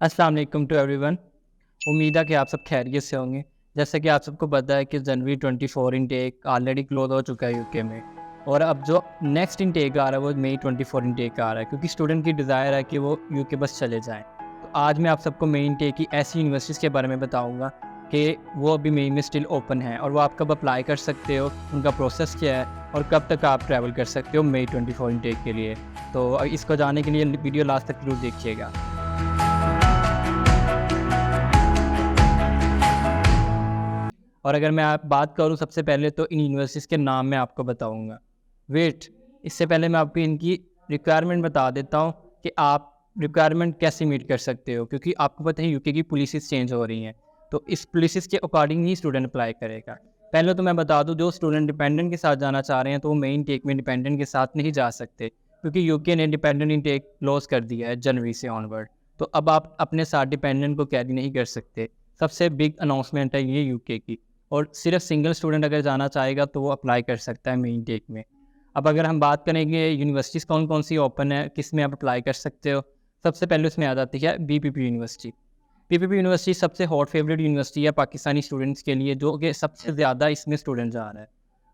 अस्सलाम वालेकुम to everyone. उम्मीद है कि आप सब खैरियत से होंगे। जैसे कि आप सबको पता है कि जनवरी 24 इनटेक ऑलरेडी क्लोज हो चुका है यूके में, और अब जो नेक्स्ट इनटेक आ रहा है वो मई 24 इनटेक आ रहा है, क्योंकि स्टूडेंट की डिज़ायर है कि वो यूके बस चले जाएँ। तो आज मैं आप सबको मई इनटेक की ऐसी यूनिवर्सिटीज़ के बारे में बताऊँगा कि वो अभी मई में स्टिल ओपन है और वो आप कब अप्लाई कर सकते हो, उनका प्रोसेस क्या है और कब तक आप ट्रैवल कर सकते हो मई 24 इनटेक के लिए। तो इसको जानने के लिए वीडियो लास्ट तक ज़रूर देखिएगा। और अगर मैं आप बात करूँ सबसे पहले तो इन यूनिवर्सिटीज़ के नाम मैं आपको बताऊँगा। वेट, इससे पहले मैं आपको इनकी रिक्वायरमेंट बता देता हूँ कि आप रिक्वायरमेंट कैसे मीट कर सकते हो, क्योंकि आपको पता है यूके की पॉलिसीज़ चेंज हो रही हैं, तो इस पॉलिसीज़ के अकॉर्डिंग ही स्टूडेंट अप्लाई करेगा। पहले तो मैं बता दूँ, जो स्टूडेंट डिपेंडेंट के साथ जाना चाह रहे हैं तो वो मेन टेक में डिपेंडेंट के साथ नहीं जा सकते, क्योंकि यूके ने डिपेंडेंट इनटेक क्लोज़ कर दिया है जनवरी से ऑनवर्ड। तो अब आप अपने साथ डिपेंडेंट को कैरी नहीं कर सकते। सबसे बिग अनाउंसमेंट है ये यूके की। और सिर्फ सिंगल स्टूडेंट अगर जाना चाहेगा तो वो अप्लाई कर सकता है मेन टेक में। अब अगर हम बात करेंगे यूनिवर्सिटीज़ कौन कौन सी ओपन है, किस में आप अप्लाई कर सकते हो, सबसे पहले उसमें आ जाती है बीपीपी यूनिवर्सिटी। बीपीपी यूनिवर्सिटी सबसे हॉट फेवरेट यूनिवर्सिटी है पाकिस्तानी स्टूडेंट्स के लिए, जो कि सबसे ज़्यादा इसमें स्टूडेंट जा रहा है।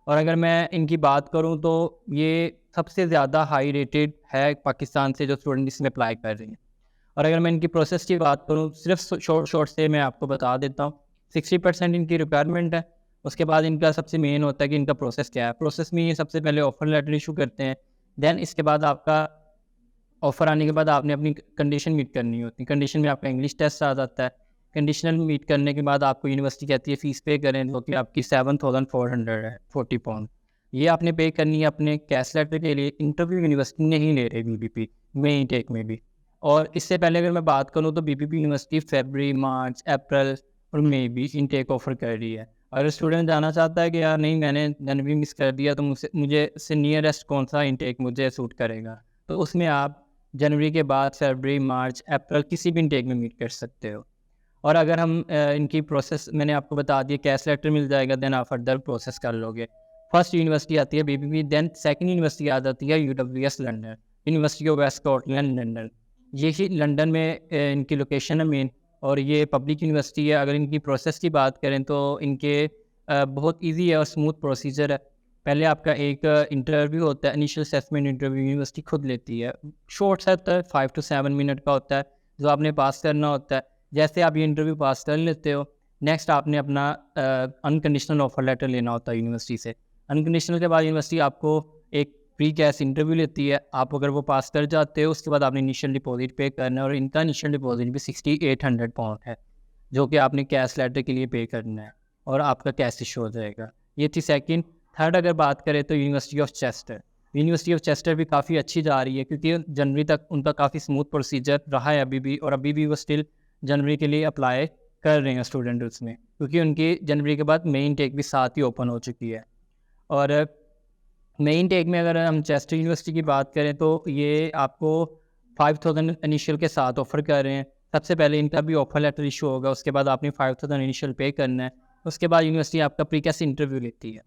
और अगर मैं इनकी बात करूँ तो ये सबसे ज़्यादा हाई रेटेड है पाकिस्तान से, जो स्टूडेंट इसमें अप्लाई कर रहे हैं। और अगर मैं इनकी प्रोसेस की बात करूँ, सिर्फ शॉर्ट से मैं आपको बता देता हूँ। 60% इनकी रिक्वायरमेंट है। उसके बाद इनका सबसे मेन होता है कि इनका प्रोसेस क्या है। प्रोसेस में ये सबसे पहले ऑफ़र लेटर इशू करते हैं। देन इसके बाद आपका ऑफ़र आने के बाद आपने अपनी कंडीशन मीट करनी होती है। कंडीशन में आपका इंग्लिश टेस्ट आ जाता है। कंडीशनल मीट करने के बाद आपको यूनिवर्सिटी कहती है फ़ीस पे करें, जो कि आपकी 7400 है, 40 पाउंड। ये आपने पे करनी है अपने कैश लेटर के लिए। इंटरव्यू यूनिवर्सिटी नहीं ले रही बीपीपी मेन टेक में भी। और इससे पहले अगर मैं बात करूँ तो बीपीपी यूनिवर्सिटी फ़रवरी, मार्च, अप्रैल और मई भी इनटेक ऑफ़र कर रही है। अगर स्टूडेंट जाना चाहता है कि यार नहीं, मैंने जनवरी मिस कर दिया, तो मुझे इससे नियरेस्ट कौन-सा इनटेक मुझे सूट करेगा, तो उसमें आप जनवरी के बाद फ़रवरी, मार्च, अप्रैल किसी भी इनटेक में मीट कर सकते हो। और अगर हम इनकी प्रोसेस मैंने आपको बता दिया, कैश लेटर मिल जाएगा, देन आप फर्दर प्रोसेस कर लोगे। फर्स्ट यूनिवर्सिटी आती है बीपीपी, देन सेकंड यूनिवर्सिटी आ जाती है UWS London, university of West Scotland London. यही लंदन में इनकी लोकेशन है मेन, और ये पब्लिक यूनिवर्सिटी है। अगर इनकी प्रोसेस की बात करें तो इनके बहुत इजी है और स्मूथ प्रोसीजर है। पहले आपका एक इंटरव्यू होता है, इनिशियल असेसमेंट इंटरव्यू यूनिवर्सिटी खुद लेती है। शॉर्ट सा होता है, 5 to 7 मिनट का होता है, जो आपने पास करना होता है। जैसे आप ये इंटरव्यू पास कर लेते हो, नेक्स्ट आपने अपना अनकंडीशनल ऑफर लेटर लेना होता है यूनिवर्सिटी से। अनकंडीशनल के बाद यूनिवर्सिटी आपको एक प्री कैश इंटरव्यू लेती है। आप अगर वो पास कर जाते हो, उसके बाद आपने इनिशियल डिपॉजिट पे करना है, और इनका इनिशियल डिपॉजिट भी 6800 पाउंड है, जो कि आपने कैश लेटर के लिए पे करना है, और आपका कैश इशू हो जाएगा। ये थी सेकंड। थर्ड अगर बात करें तो university of Chester. University of Chester भी काफ़ी अच्छी जा रही है, क्योंकि जनवरी तक उनका काफ़ी स्मूथ प्रोसीजर रहा है अभी भी, और अभी भी वो स्टिल जनवरी के लिए अप्लाई कर रहे हैं स्टूडेंट उसमें, क्योंकि उनकी जनवरी के बाद मेन टेक भी साथ ही ओपन हो चुकी है। और मेन टेक में अगर हम चेस्टर यूनिवर्सिटी की बात करें तो ये आपको 5000 इनिशियल के साथ ऑफ़र कर रहे हैं। सबसे पहले इनका भी ऑफ़र लेटर इशू होगा, उसके बाद आपने 5000 इनिशियल पे करना है। उसके बाद यूनिवर्सिटी आपका प्री कैश इंटरव्यू लेती है,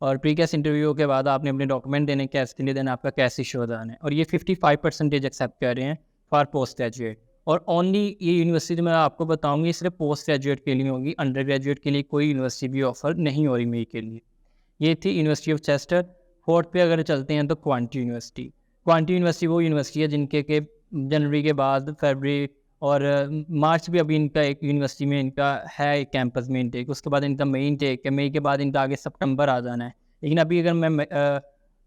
और प्री कैश इंटरव्यू के बाद आपने अपने डॉक्यूमेंट देने कैश के लिए, देन आपका कैश इशू हो जाना है। और ये 55% एक्सेप्ट कर रहे हैं फॉर पोस्ट ग्रेजुएट। और ओनली ये यूनिवर्सिटी मैं आपको बताऊँगी सिर्फ पोस्ट ग्रेजुएट के लिए होगी, अंडर ग्रेजुएट के लिए कोई यूनिवर्सिटी भी ऑफ़र नहीं हो रही मई के लिए। ये थी यूनिवर्सिटी ऑफ चेस्टर। फोर्थ पे अगर चलते हैं तो क्वांटी यूनिवर्सिटी। क्वांटी यूनिवर्सिटी वो यूनिवर्सिटी है जिनके के जनवरी के बाद फरवरी और मार्च भी अभी इनका एक यूनिवर्सिटी में इनका है एक कैंपस में इनटेक। उसके बाद इनका मई इनटेक है, मई के बाद इनका आगे सितंबर आ जाना है। लेकिन अभी अगर मैं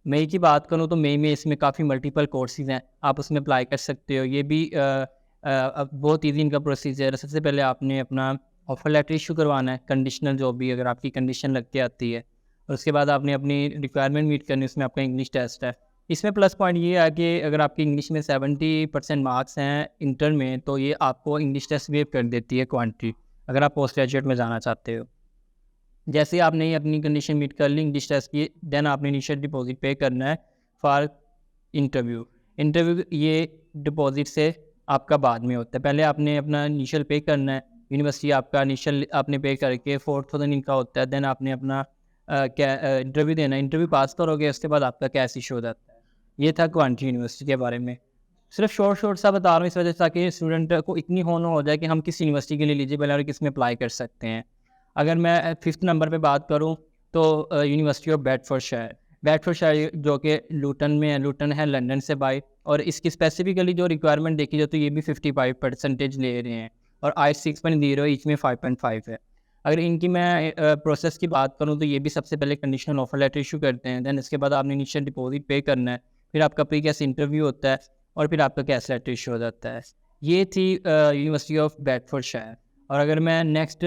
मई की बात करूँ तो मई में इसमें काफ़ी मल्टीपल कोर्सेज़ हैं, आप उसमें अप्लाई कर सकते हो। ये भी अब बहुत ईजी इनका प्रोसीजर है। सबसे पहले आपने अपना ऑफर लेटर इशू करवाना है, कंडीशनल जो भी अगर आपकी कंडीशन लग के आती है, और उसके बाद आपने अपनी रिक्वायरमेंट मीट करनी है। उसमें आपका इंग्लिश टेस्ट है। इसमें प्लस पॉइंट ये है कि अगर आपकी इंग्लिश में 70% मार्क्स हैं इंटर में, तो ये आपको इंग्लिश टेस्ट वेव कर देती है क्वांटिटी, अगर आप पोस्ट ग्रेजुएट में जाना चाहते हो। जैसे आपने ये अपनी कंडीशन मीट कर ली इंग्लिश टेस्ट की, देन आपने इनिशियल डिपॉजिट पे करना है फॉर इंटरव्यू। इंटरव्यू ये डिपॉजिट से आपका बाद में होता है। पहले आपने अपना इनिशियल पे करना है, यूनिवर्सिटी आपका इनिशियल आपने पे करके 4000 इनका होता है। देन आपने अपना इंटरव्यू देना है, इंटरव्यू पास करोगे उसके बाद आपका कैश इशू हो जाता है। ये था क्वांटी यूनिवर्सिटी के बारे में। सिर्फ शॉर्ट सा बता रहा हूँ इस वजह से, ताकि स्टूडेंट को इतनी होना हो जाए कि हम किस यूनिवर्सिटी के लिए एलिजिबल हैं और किस में अप्लाई कर सकते हैं। अगर मैं फिफ्थ नंबर पे बात करूँ तो यूनिवर्सिटी ऑफ बेडफोर्डशायर जो कि लूटन में है, लूटन है लंदन से बाई, और इसकी स्पेसिफिकली जो रिक्वायरमेंट देखी जाए तो ये भी 55% ले रहे हैं और IELTS 6.0 ईच में 5.5 है। अगर इनकी मैं प्रोसेस की बात करूँ तो ये भी सबसे पहले कंडीशनल ऑफर लेटर इशू करते हैं, दैन इसके बाद आपने इनिशियल डिपॉजिट पे करना है, फिर आपका प्री कैस इंटरव्यू होता है और फिर आपका कैश लेटर इशू हो जाता है। ये थी यूनिवर्सिटी ऑफ बेडफोर्डशायर। और अगर मैं नेक्स्ट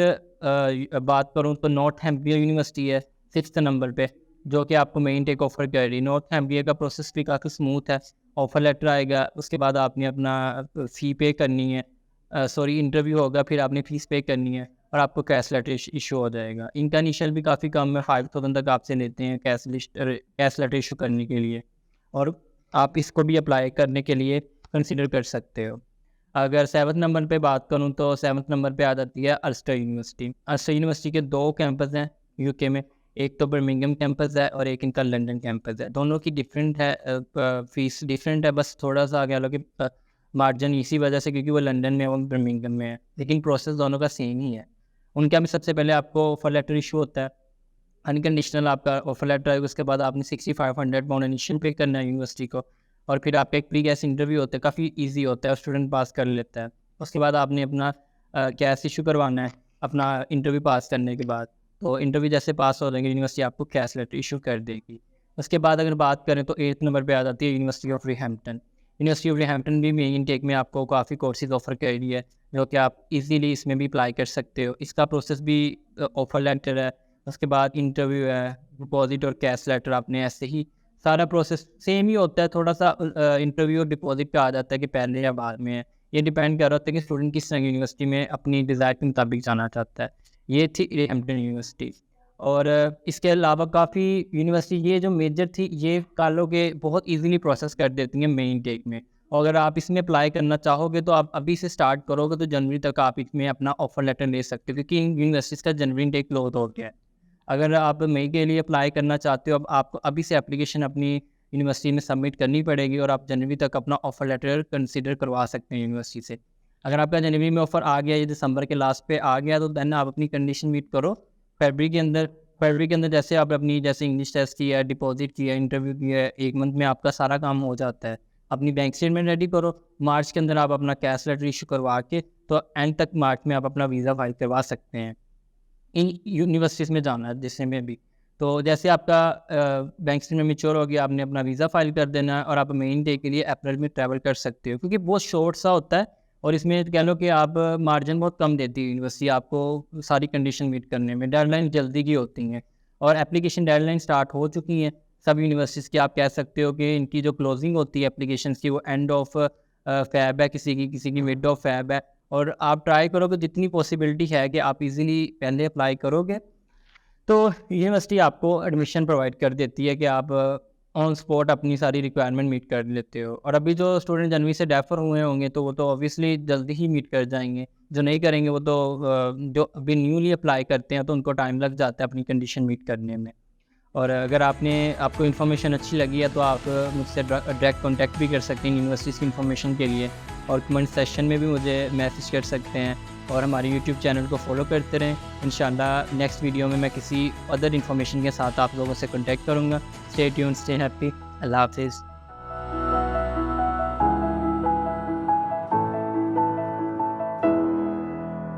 बात करूँ तो नॉर्थहैम्पटन यूनिवर्सिटी है 6th नंबर पे, जो कि आपको मेन टेक ऑफर कर रही है। नॉर्थहैम्पटन का प्रोसेस भी काफ़ी स्मूथ है। ऑफर लेटर आएगा, उसके बाद आपने अपना फ़ी पे करनी है, इंटरव्यू होगा, फिर आपने फ़ीस पे करनी है और आपको कैश लेटर इशू हो जाएगा। इनका इनिशियल भी काफ़ी कम है, 5000 तक आपसे लेते हैं कैश लेटर इशू करने के लिए, और आप इसको भी अप्लाई करने के लिए कंसिडर कर सकते हो। अगर 7th नंबर पे बात करूं तो 7th नंबर पे आ जाती है अल्स्टर यूनिवर्सिटी। अल्स्टर यूनिवर्सिटी के 2 कैंपस हैं यूके में, एक तो बर्मिंघम कैंपस है और एक इनका लंदन कैंपस है। दोनों की डिफरेंट है, फीस डिफरेंट है, बस थोड़ा सा कह लो कि मार्जिन इसी वजह से क्योंकि वो लंदन में है, वो बर्मिंघम में है, लेकिन प्रोसेस दोनों का सेम ही है। उनका भी सबसे पहले आपको ऑफर लेटर इशू होता है, अनकंडीशनल आपका ऑफर लेटर आएगा, उसके बाद आपने 6500 पाउंड इनिशियल पे करना है यूनिवर्सिटी को, और फिर आपका एक प्री कैश इंटरव्यू होता है, काफ़ी इजी होता है और स्टूडेंट पास कर लेता है। उसके बाद आपने अपना कैश इशू करवाना है अपना इंटरव्यू पास करने के बाद। तो इंटरव्यू जैसे पास हो जाएंगे यूनिवर्सिटी आपको कैश लेटर इशू कर देगी। उसके बाद अगर बात करें तो 8th नंबर पे आ जाती है यूनिवर्सिटी ऑफ रिहैम्पटन। यूनिवर्सिटी ऑफ रिहैम्पटन भी मेन टेक में आपको काफ़ी कोर्सेज ऑफर कर रही है, जो कि आप इजीली इसमें भी अप्लाई कर सकते हो। इसका प्रोसेस भी ऑफर लेटर है, उसके बाद इंटरव्यू है, डिपॉजिट और कैश लेटर, आपने ऐसे ही सारा प्रोसेस सेम ही होता है। थोड़ा सा इंटरव्यू और डिपॉजिट पे आ जाता है कि पहले या बाद में है, ये डिपेंड कर रहा होता है कि स्टूडेंट किस तरह की यूनिवर्सिटी में अपनी डिज़ायर के मुताबिक जाना चाहता है। ये थी रिहैम्पटन यूनिवर्सिटी। और इसके अलावा काफ़ी यूनिवर्सिटी ये जो मेजर थी ये कालों के बहुत इजीली प्रोसेस कर देती हैं मेन टेक में, और अगर आप इसमें अप्लाई करना चाहोगे तो आप अभी से स्टार्ट करोगे तो जनवरी तक आप इसमें अपना ऑफर लेटर ले सकते हो, क्योंकि इन यूनिवर्सिटीज़ का जनवरी टेक क्लोज हो गया है। अगर आप मई के लिए अप्लाई करना चाहते हो, अब आपको अभी से एप्लीकेशन अपनी यूनिवर्सिटी में सबमिट करनी पड़ेगी और आप जनवरी तक अपना ऑफर लेटर कंसीडर करवा सकते हैं यूनिवर्सिटी से। अगर आपका जनवरी में ऑफर आ गया या दिसंबर के लास्ट पे आ गया तो देन आप अपनी कंडीशन मीट करो फरवरी के अंदर जैसे आप अपनी जैसे इंग्लिश टेस्ट किया, डिपॉजिट किया, इंटरव्यू किया, 1 मंथ में आपका सारा काम हो जाता है। अपनी बैंक स्टेटमेंट रेडी करो, मार्च के अंदर आप अपना कैश लेटर इशू करवा के तो एंड तक मार्च में आप अपना वीज़ा फाइल करवा सकते हैं इन यूनिवर्सिटीज़ में जाना है जिससे में भी। तो जैसे आपका बैंक स्टेटमेंट मैच्योर हो गया, आपने अपना वीज़ा फाइल कर देना है और आप मेन डे के लिए अप्रैल में ट्रैवल कर सकते हो, क्योंकि बहुत शॉर्ट सा होता है और इसमें कह लो कि आप मार्जिन बहुत कम देती है यूनिवर्सिटी आपको सारी कंडीशन मीट करने में। डेडलाइन जल्दी की होती हैं और एप्लीकेशन डेडलाइन स्टार्ट हो चुकी हैं सब यूनिवर्सिटीज़ की। आप कह सकते हो कि इनकी जो क्लोजिंग होती है एप्लीकेशन की वो एंड ऑफ फैब है, किसी की मिड ऑफ फैब है, और आप ट्राई करोगे जितनी पॉसिबिलिटी है कि आप इजीली पहले अप्लाई करोगे तो यूनिवर्सिटी आपको एडमिशन प्रोवाइड कर देती है कि आप ऑन स्पॉट अपनी सारी रिक्वायरमेंट मीट कर लेते हो। और अभी जो स्टूडेंट जनवरी से डेफर हुए होंगे तो वो तो ऑब्वियसली जल्दी ही मीट कर जाएंगे, जो नहीं करेंगे वो तो जो अभी न्यूली अप्लाई करते हैं तो उनको टाइम लग जाता है अपनी कंडीशन मीट करने में। और अगर आपको इन्फॉर्मेशन अच्छी लगी है तो आप मुझसे डायरेक्ट कॉन्टैक्ट भी कर सकते हैं यूनिवर्सिटीज़ की इन्फॉर्मेशन के लिए, और कमेंट सेक्शन में भी मुझे मैसेज कर सकते हैं, और हमारे यूट्यूब चैनल को फॉलो करते रहें। इंशाल्लाह नेक्स्ट वीडियो में मैं किसी अदर इन्फॉर्मेशन के साथ आप लोगों से कॉन्टैक्ट करूँगा। स्टे ट्यून्ड, स्टे हैप्पी, अल्लाह हाफिज़।